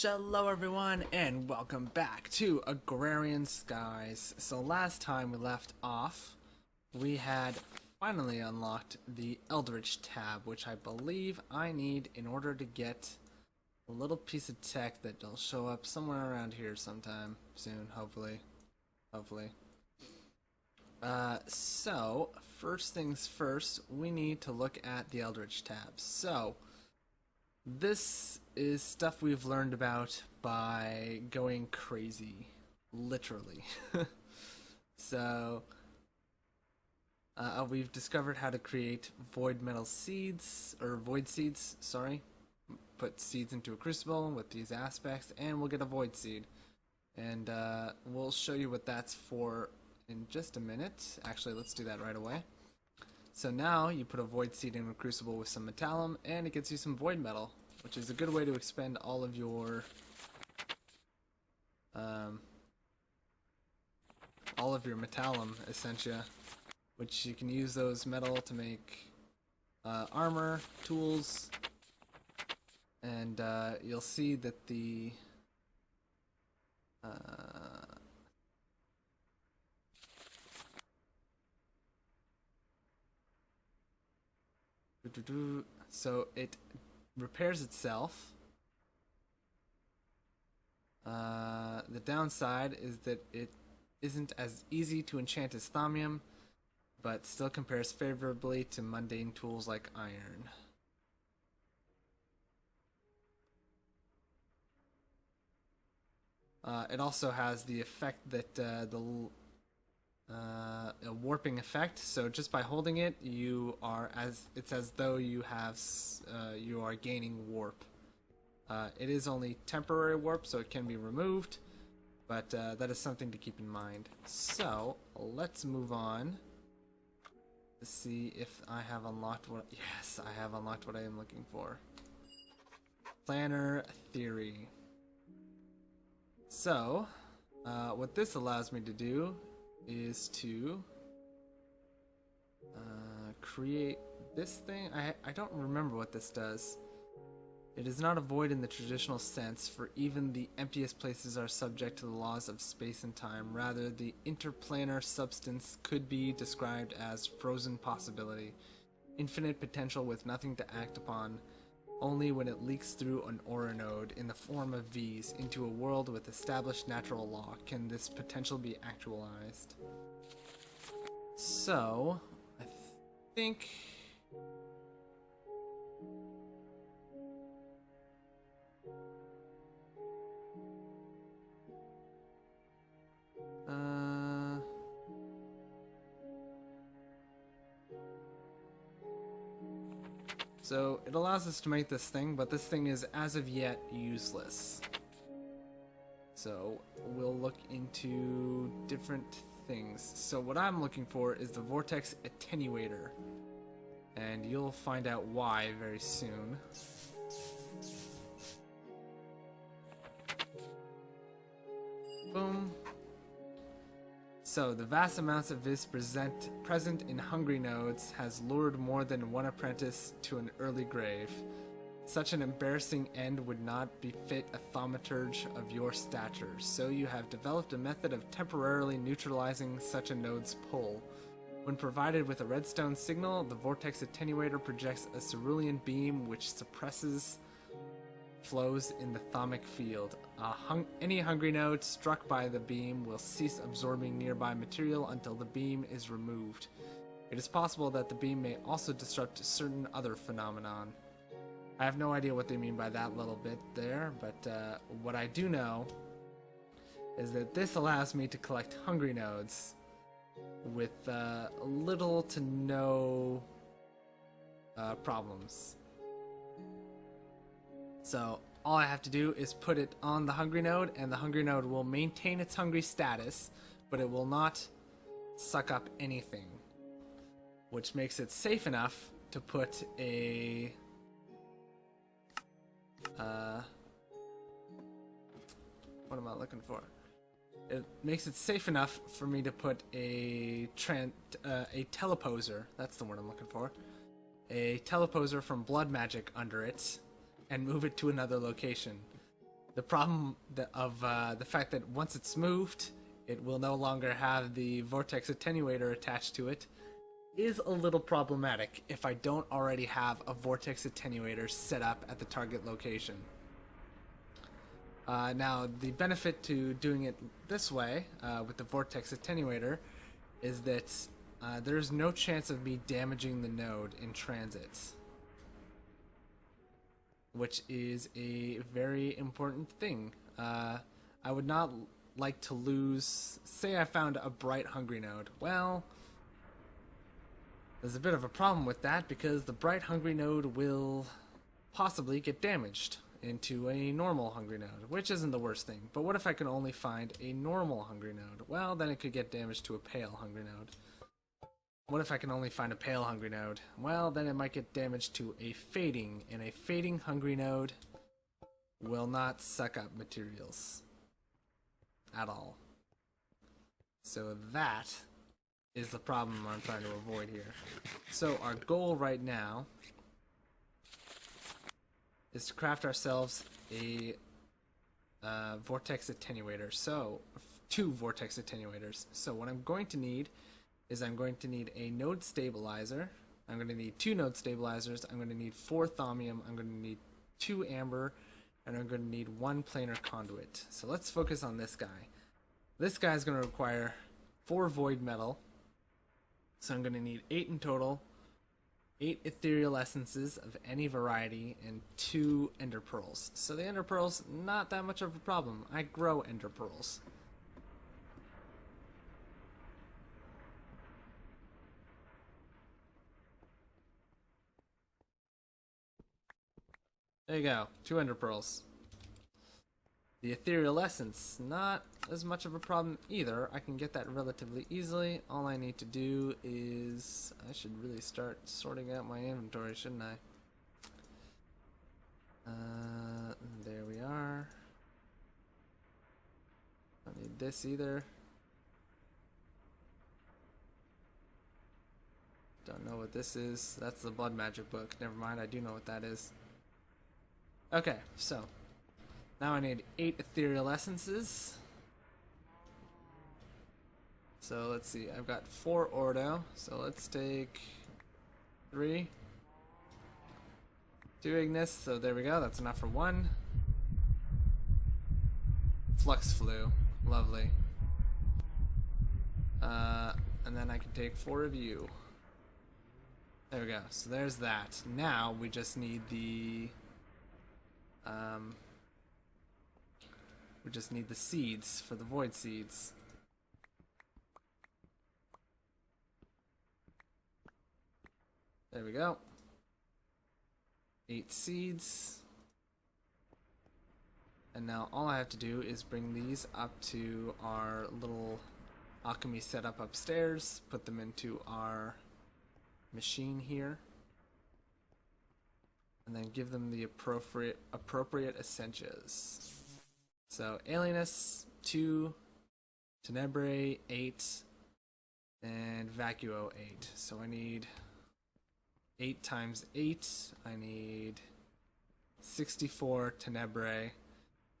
Hello everyone and welcome back to Agrarian Skies. So last time we left off, we had finally unlocked the Elderitch tab, which I believe I need in order to get a little piece of tech that'll show up somewhere around here sometime soon, hopefully. So first things first, we need to look at the Elderitch tab. So this is stuff we've learned about by going crazy, literally. So, we've discovered how to create void metal seeds, or void seeds, sorry. Put seeds into a crucible with these aspects, and we'll get a void seed. And we'll show you what that's for in just a minute. Actually, let's do that right away. So now you put a void seed in a crucible with some metallum, and it gets you some void metal, which is a good way to expend all of your metallum essentia, which you can use those metal to make armor, tools, and you'll see that the so it repairs itself. The downside is that it isn't as easy to enchant as thaumium, but still compares favorably to mundane tools like iron. It also has the effect that a warping effect. So just by holding it, it's as though you are gaining warp. It is only temporary warp, so it can be removed, but that is something to keep in mind. So let's move on to see if I have unlocked what. Yes, I have unlocked what I am looking for. Planner theory. So what this allows me to do is to create this thing. I don't remember what this does. It is not a void in the traditional sense, for even the emptiest places are subject to the laws of space and time. Rather, the interplanar substance could be described as frozen possibility, infinite potential with nothing to act upon. Only when it leaks through an aura node in the form of V's into a world with established natural law can this potential be actualized. So, I think so it allows us to make this thing, but this thing is as of yet useless. So we'll look into different things. So what I'm looking for is the vortex attenuator, and you'll find out why very soon. Boom. So, the vast amounts of Vis present in hungry nodes has lured more than one apprentice to an early grave. Such an embarrassing end would not befit a thaumaturge of your stature, so you have developed a method of temporarily neutralizing such a node's pull. When provided with a redstone signal, the vortex attenuator projects a cerulean beam which suppresses flows in the thaumic field. Any hungry node struck by the beam will cease absorbing nearby material until the beam is removed. It is possible that the beam may also disrupt certain other phenomenon. I have no idea what they mean by that little bit there, but what I do know is that this allows me to collect hungry nodes with little to no problems. So all I have to do is put it on the hungry node, and the hungry node will maintain its hungry status, but it will not suck up anything, which makes it safe enough to put a what am I looking for? It makes it safe enough for me to put a teleposer. That's the word I'm looking for. A teleposer from blood magic under it, and move it to another location. The problem of the fact that once it's moved, it will no longer have the vortex attenuator attached to it is a little problematic if I don't already have a vortex attenuator set up at the target location. Now, the benefit to doing it this way, with the vortex attenuator, is that there's no chance of me damaging the node in transit, which is a very important thing. I would not like to lose... Say I found a bright hungry node. Well, there's a bit of a problem with that because the bright hungry node will possibly get damaged into a normal hungry node, which isn't the worst thing. But what if I can only find a normal hungry node? Well, then it could get damaged to a pale hungry node. What if I can only find a pale hungry node? Well, then it might get damaged to a fading, and a fading hungry node will not suck up materials at all. So that is the problem I'm trying to avoid here. So our goal right now is to craft ourselves a vortex attenuator. So, 2 vortex attenuators. So what I'm going to need is I'm going to need a node stabilizer. I'm going to need 2 node stabilizers. I'm going to need 4 thaumium. I'm going to need 2 amber. And I'm going to need 1 planar conduit. So let's focus on this guy. This guy is going to require 4 void metal. So I'm going to need 8 in total. 8 ethereal essences of any variety, and 2 ender pearls. So the ender pearls, not that much of a problem. I grow ender pearls. There you go, 2 ender pearls. The ethereal essence, not as much of a problem either. I can get that relatively easily. All I need to do is... I should really start sorting out my inventory, shouldn't I? There we are. Don't need this either. Don't know what this is. That's the blood magic book. Never mind, I do know what that is. Okay, so now I need 8 ethereal essences. So let's see, I've got 4 ordo, so let's take 3. 2 ignis, so there we go, that's enough for 1. Flux flu, lovely. And then I can take 4 of you. There we go, so there's that. Now we just need the... we just need the seeds for the void seeds. There we go. 8 seeds. And now all I have to do is bring these up to our little alchemy setup upstairs, put them into our machine here, and then give them the appropriate essentias. So alienus 2, tenebrae 8, and vacuo 8. So I need 8 times 8. I need 64 tenebrae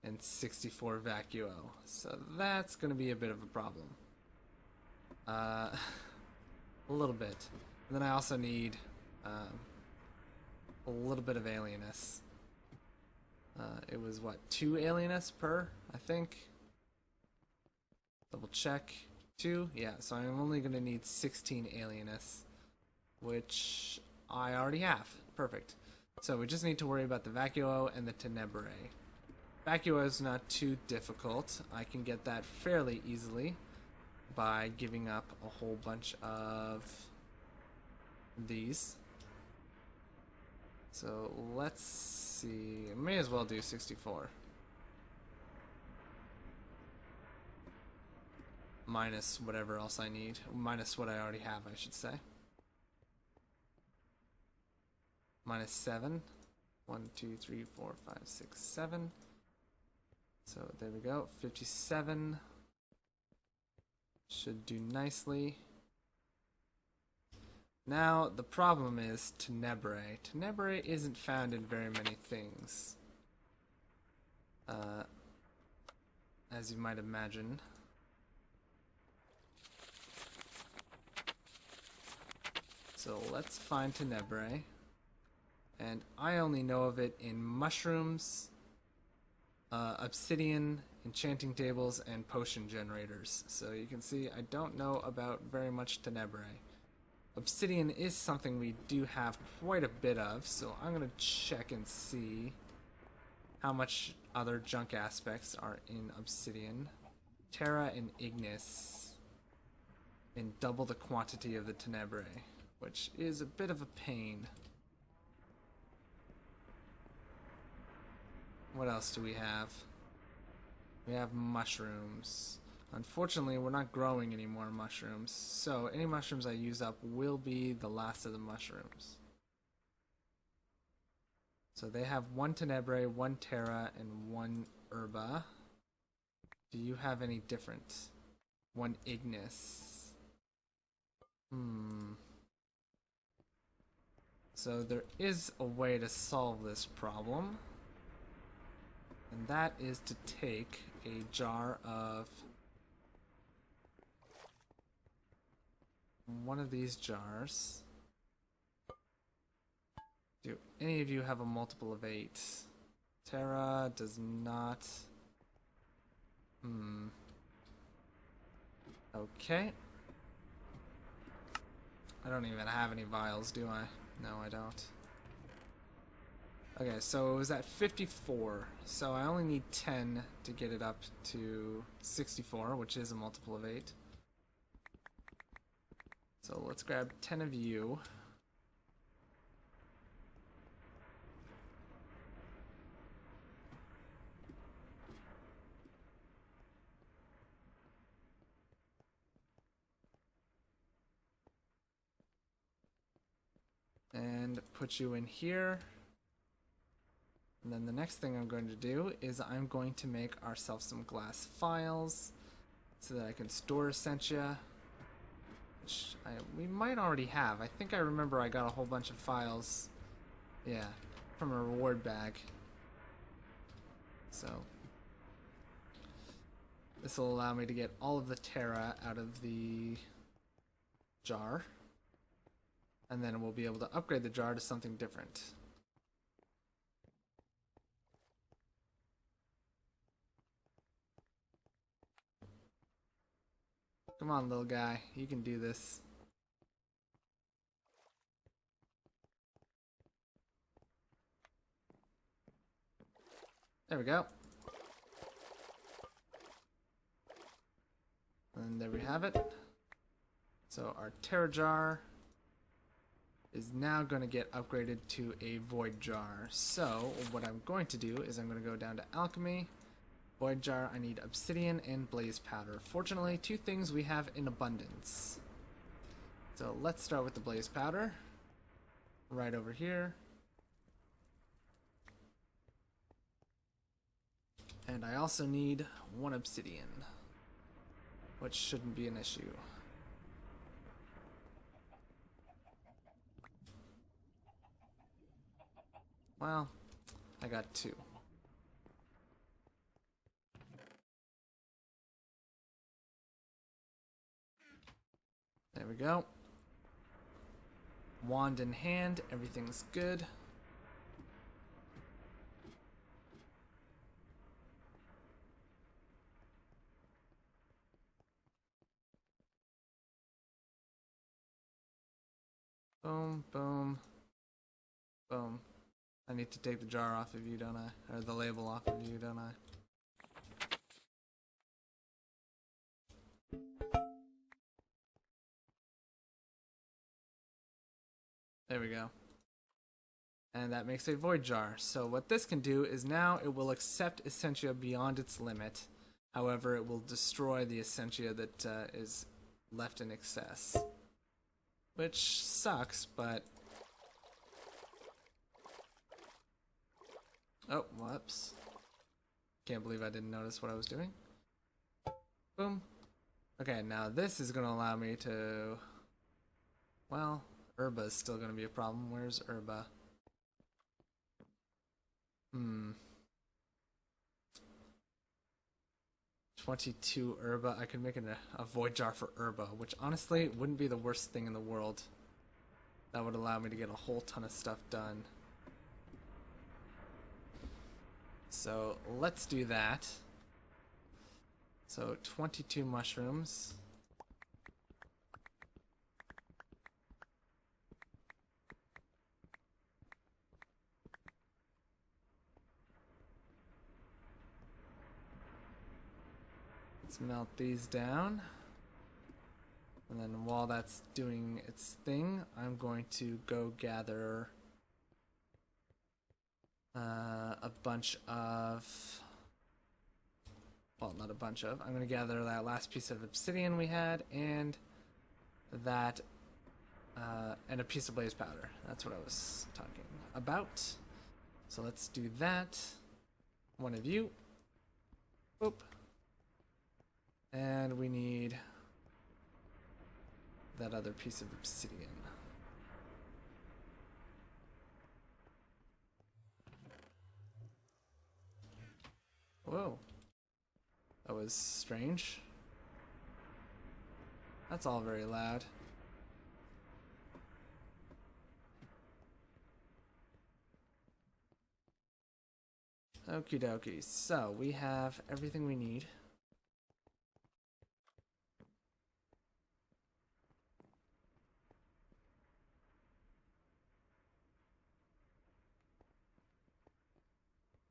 and 64 vacuo. So that's going to be a bit of a problem. A little bit. And then I also need a little bit of alienus. It was what, 2 alienus per, I think? Double check. 2? Yeah, so I'm only going to need 16 alienus, which I already have. Perfect. So we just need to worry about the vacuo and the tenebrae. Vacuo is not too difficult. I can get that fairly easily by giving up a whole bunch of these. So let's see. I may as well do 64. Minus whatever else I need. Minus what I already have, I should say. Minus 7. 1, 2, 3, 4, 5, 6, 7. So there we go. 57. Should do nicely. Now, the problem is tenebrae. Tenebrae isn't found in very many things. as you might imagine. So let's find Tenebrae. And I only know of it in mushrooms, obsidian, enchanting tables, and potion generators. So you can see I don't know about very much Tenebrae. Obsidian is something we do have quite a bit of, so I'm going to check and see how much other junk aspects are in obsidian. Terra and ignis, and double the quantity of the Tenebrae, which is a bit of a pain. What else do we have? We have mushrooms. Unfortunately, we're not growing any more mushrooms, so any mushrooms I use up will be the last of the mushrooms. So they have 1 Tenebrae, 1 Terra, and 1 Herba. Do you have any different? 1 Ignis. So there is a way to solve this problem, and that is to take a jar of one of these jars. Do any of you have a multiple of 8? Terra does not. Okay. I don't even have any vials, do I? No, I don't. Okay, so it was at 54, so I only need 10 to get it up to 64, which is a multiple of 8. So let's grab 10 of you. And put you in here. And then the next thing I'm going to do is I'm going to make ourselves some glass files so that I can store Essentia, which we might already have. I think I remember I got a whole bunch of files, yeah, from a reward bag. So this will allow me to get all of the Terra out of the jar, and then we'll be able to upgrade the jar to something different. Come on, little guy. You can do this. There we go. And there we have it. So our Terra jar is now going to get upgraded to a void jar. So what I'm going to do is I'm going to go down to alchemy. Void jar, I need obsidian and blaze powder. Fortunately, 2 things we have in abundance. So let's start with the blaze powder. Right over here. And I also need 1 obsidian, which shouldn't be an issue. Well, I got 2. There we go. Wand in hand, everything's good. Boom, boom, boom. I need to take the jar off of you, don't I? Or the label off of you, don't I? There we go. And that makes a void jar. So what this can do is now it will accept Essentia beyond its limit. However, it will destroy the Essentia that is left in excess. Which sucks, but... Oh, whoops. Can't believe I didn't notice what I was doing. Boom. Okay, now this is going to allow me to... Well, Herba is still going to be a problem. Where's Herba? 22 herba. I could make a void jar for herba, which honestly wouldn't be the worst thing in the world. That would allow me to get a whole ton of stuff done. So let's do that. So 22 mushrooms. Let's melt these down. And then while that's doing its thing, I'm going to go gather a bunch of, well, not a bunch of, I'm going to gather that last piece of obsidian we had, and that, and a piece of blaze powder. That's what I was talking about. So let's do that. One of you. Boop. And we need that other piece of obsidian. Whoa. That was strange. That's all very loud. Okie dokie. So we have everything we need.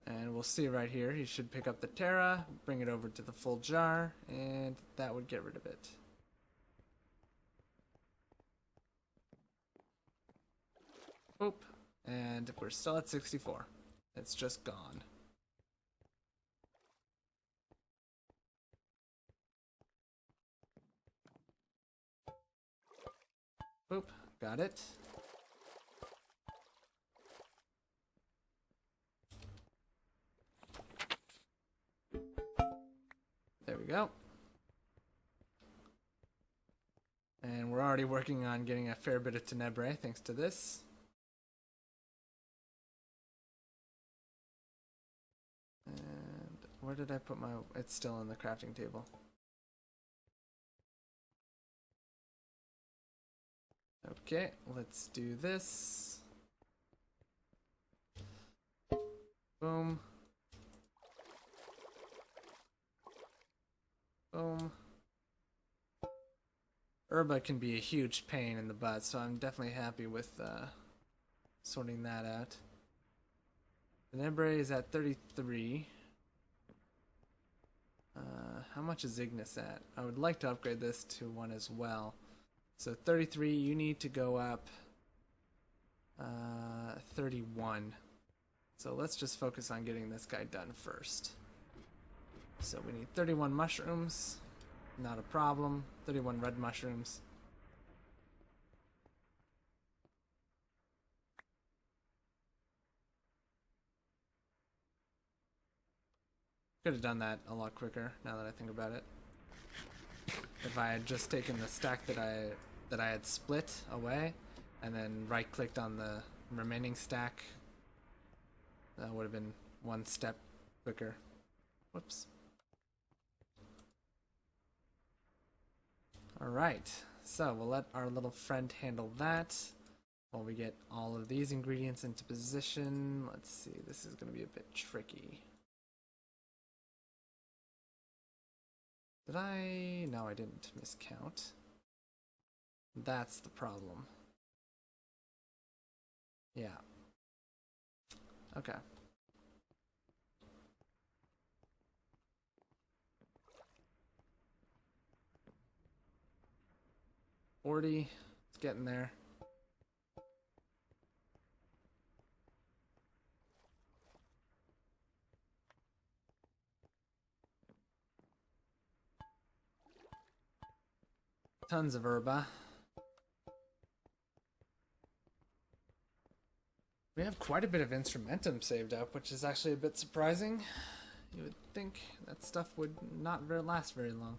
And we'll see right here, he should pick up the Terra, bring it over to the full jar, and that would get rid of it. Oop. And we're still at 64. It's just gone. Oop. Got it. There we go. And we're already working on getting a fair bit of tenebrae thanks to this. And where did I put my... It's still in the crafting table. Okay, let's do this. Boom. Boom. Herba can be a huge pain in the butt, so I'm definitely happy with sorting that out. Tenebrae is at 33. How much is Ignis at? I would like to upgrade this to 1 as well. So 33, you need to go up 31. So let's just focus on getting this guy done first. So we need 31 mushrooms, not a problem. 31 red mushrooms. Could have done that a lot quicker now that I think about it. If I had just taken the stack that I had split away and then right clicked on the remaining stack, that would have been one step quicker. Whoops. Alright, so we'll let our little friend handle that while we get all of these ingredients into position. Let's see, this is going to be a bit tricky. Did I? No, I didn't miscount. That's the problem. Yeah. Okay. It's getting there. Tons of herba. We have quite a bit of instrumentum saved up, which is actually a bit surprising. You would think that stuff would not last very long.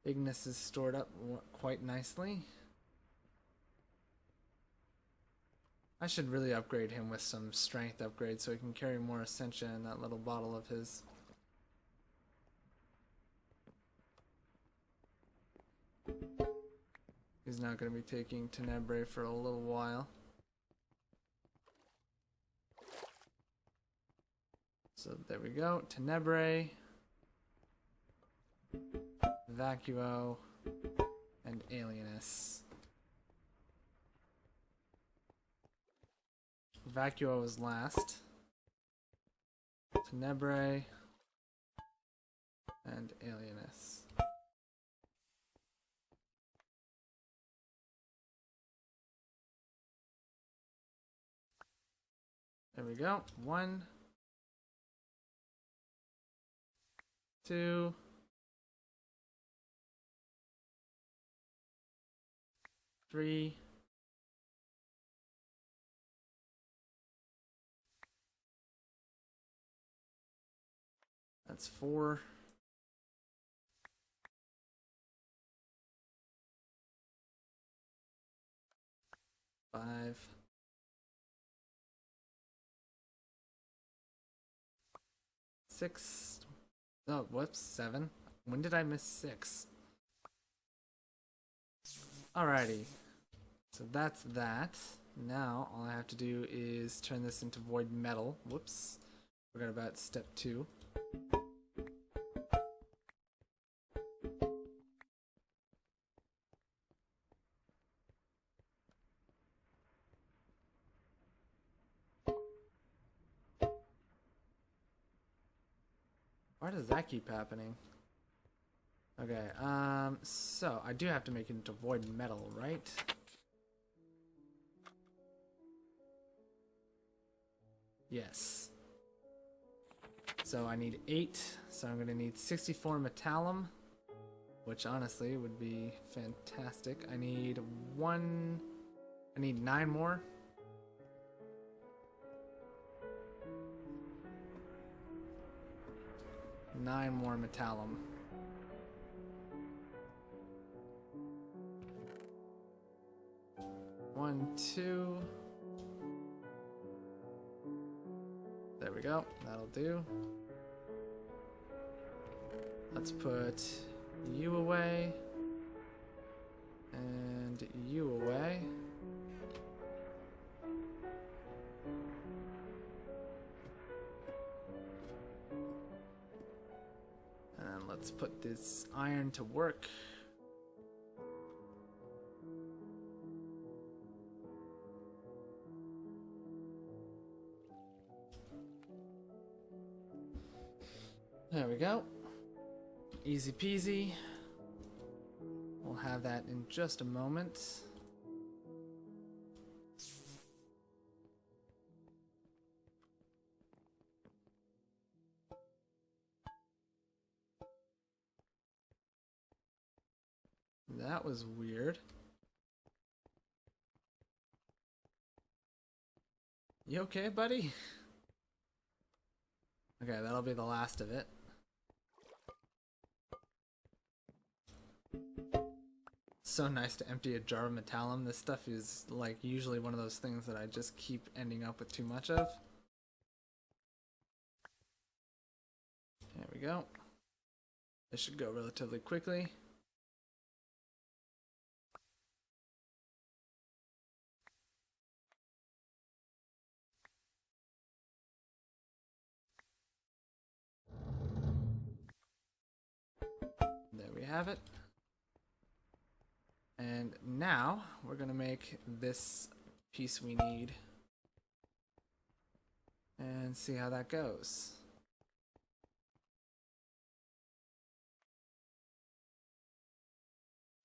Ignis is stored up quite nicely. I should really upgrade him with some strength upgrades so he can carry more ascension in that little bottle of his. he's not going to be taking Tenebrae for a little while. So there we go. Tenebrae, Vacuo, and Alienus. Vacuo was last. Tenebrae and Alienus. There we go. 1, 2, 3, 4. 5. 6. Oh, whoops, 7. When did I miss 6? Alrighty. So that's that. Now, all I have to do is turn this into void metal. Whoops. Forgot about step 2. Why does that keep happening? Okay, so I do have to make it into void metal, right? Yes. So I need 8, so I'm gonna need 64 metallum, which honestly would be fantastic. I need 9 more. Nine more metallum. One, 2. There we go. That'll do. Let's put you away. And you away. And let's put this iron to work. There we go. Easy peasy. We'll have that in just a moment. That was weird. You okay, buddy? Okay, that'll be the last of it. So nice to empty a jar of metallum. This stuff is like usually one of those things that I just keep ending up with too much of. There we go. This should go relatively quickly. There we have it. And now we're gonna make this piece we need and see how that goes.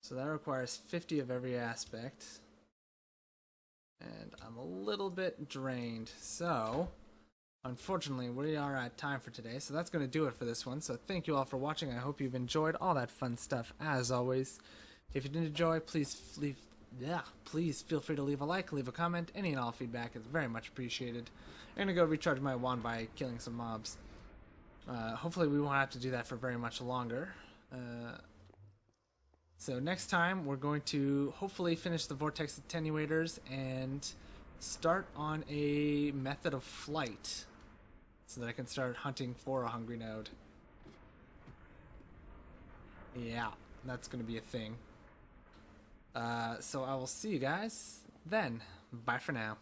So that requires 50 of every aspect. And I'm a little bit drained, so unfortunately we are at time for today, so that's going to do it for this one. So thank you all for watching. I hope you've enjoyed all that fun stuff as always. If you did enjoy, please feel free to leave a like, leave a comment. Any and all feedback is very much appreciated. I'm gonna go recharge my wand by killing some mobs. Hopefully we won't have to do that for very much longer. So next time we're going to hopefully finish the vortex attenuators and start on a method of flight so that I can start hunting for a hungry node. Yeah, that's gonna be a thing. So I will see you guys then. Bye for now.